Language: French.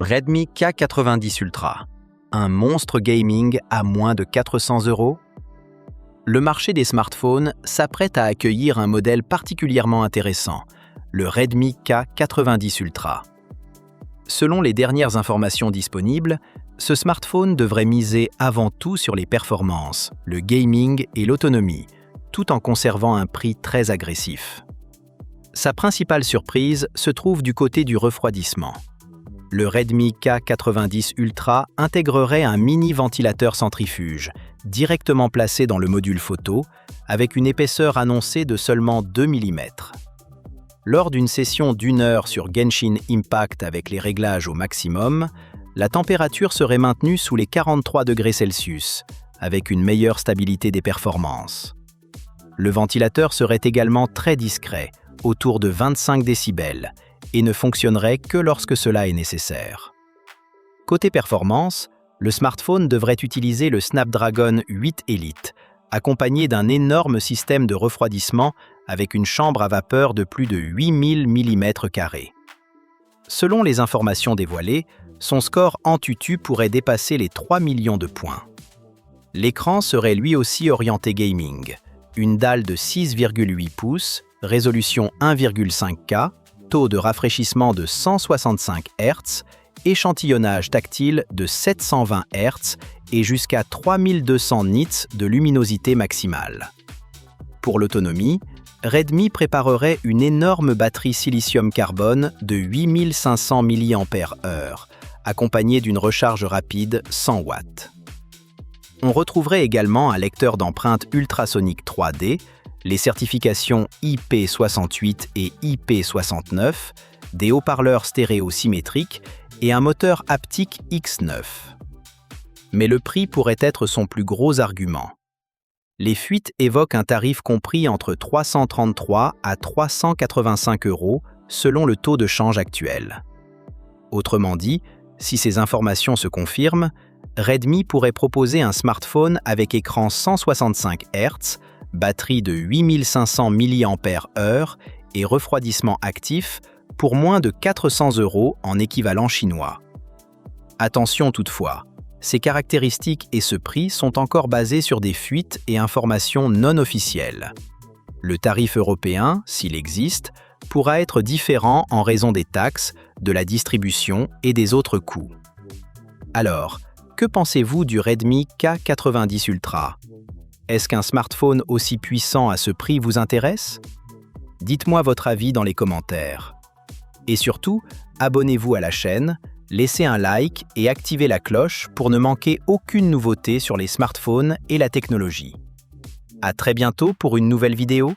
Redmi K90 Ultra, un monstre gaming à moins de 400 €. Le marché des smartphones s'apprête à accueillir un modèle particulièrement intéressant, le Redmi K90 Ultra. Selon les dernières informations disponibles, ce smartphone devrait miser avant tout sur les performances, le gaming et l'autonomie, tout en conservant un prix très agressif. Sa principale surprise se trouve du côté du refroidissement. Le Redmi K90 Ultra intégrerait un mini ventilateur centrifuge, directement placé dans le module photo, avec une épaisseur annoncée de seulement 2 mm. Lors d'une session d'1 heure sur Genshin Impact avec les réglages au maximum, la température serait maintenue sous les 43 degrés Celsius, avec une meilleure stabilité des performances. Le ventilateur serait également très discret, autour de 25 décibels, et ne fonctionnerait que lorsque cela est nécessaire. Côté performance, le smartphone devrait utiliser le Snapdragon 8 Elite, accompagné d'un énorme système de refroidissement avec une chambre à vapeur de plus de 8000 mm². Selon les informations dévoilées, son score Antutu pourrait dépasser les 3 millions de points. L'écran serait lui aussi orienté gaming, une dalle de 6,8 pouces, résolution 1,5K, taux de rafraîchissement de 165 Hz, échantillonnage tactile de 720 Hz et jusqu'à 3200 nits de luminosité maximale. Pour l'autonomie, Redmi préparerait une énorme batterie silicium-carbone de 8500 mAh, accompagnée d'une recharge rapide 100 watts. On retrouverait également un lecteur d'empreintes ultrasonique 3D, les certifications IP68 et IP69, des haut-parleurs stéréo symétriques et un moteur haptique X9. Mais le prix pourrait être son plus gros argument. Les fuites évoquent un tarif compris entre 333 à 385 € selon le taux de change actuel. Autrement dit, si ces informations se confirment, Redmi pourrait proposer un smartphone avec écran 165 Hz, batterie de 8500 mAh et refroidissement actif pour moins de 400 € en équivalent chinois. Attention toutefois, ces caractéristiques et ce prix sont encore basés sur des fuites et informations non officielles. Le tarif européen, s'il existe, pourra être différent en raison des taxes, de la distribution et des autres coûts. Alors, que pensez-vous du Redmi K90 Ultra ? Est-ce qu'un smartphone aussi puissant à ce prix vous intéresse ? Dites-moi votre avis dans les commentaires. Et surtout, abonnez-vous à la chaîne, laissez un like et activez la cloche pour ne manquer aucune nouveauté sur les smartphones et la technologie. À très bientôt pour une nouvelle vidéo.